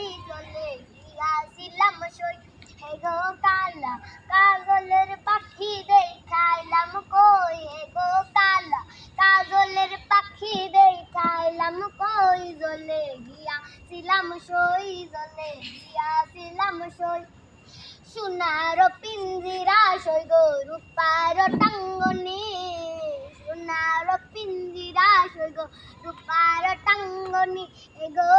সই চলে গিয়াছিলাম সই এগো কালা কাজলের পাখি দেখাইলাম কই এগো কালা কাজলের পাখি দেখাইলাম কই জলে গিয়াছিলাম সই জলে গিয়াছিলাম সই সোনার পিঞ্জিরা সই গো রূপার টাঙ্গনি সোনার পিঞ্জিরা সই গো রূপার টাঙ্গনি এগো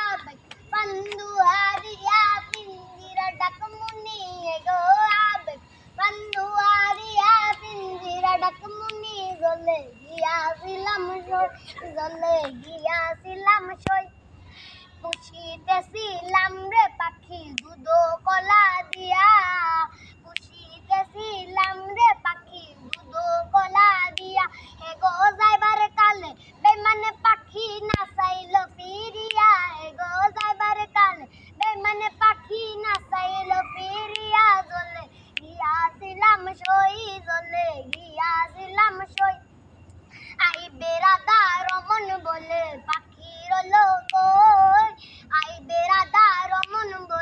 আবেগ পান্দুয়ারিয়া পিঞ্জিরা ডাকমুনি এগো আবেগ পান্দুয়ারিয়া পিঞ্জিরা ডাকমুনি জলে গিয়াছিলাম সই জলে গিয়াছিলাম সই পুষিতেছিলাম রে পাখি দুধ কলা দিয়া পুষিতেছিলাম রে পাখি দুধ কলা দিয়া এগো যাইবার কালে বেমানে পাখি নাচাইল ফিরিয়া এগো যাইবার কালে বেমানে পাখি নাচাইল ফিরিয়া জলে গিয়াছিলাম সই জলে গিয়াছিলাম সই আই বেড়াদা রমন বলে পাখির লোক আই বেড়াদা রমন বলে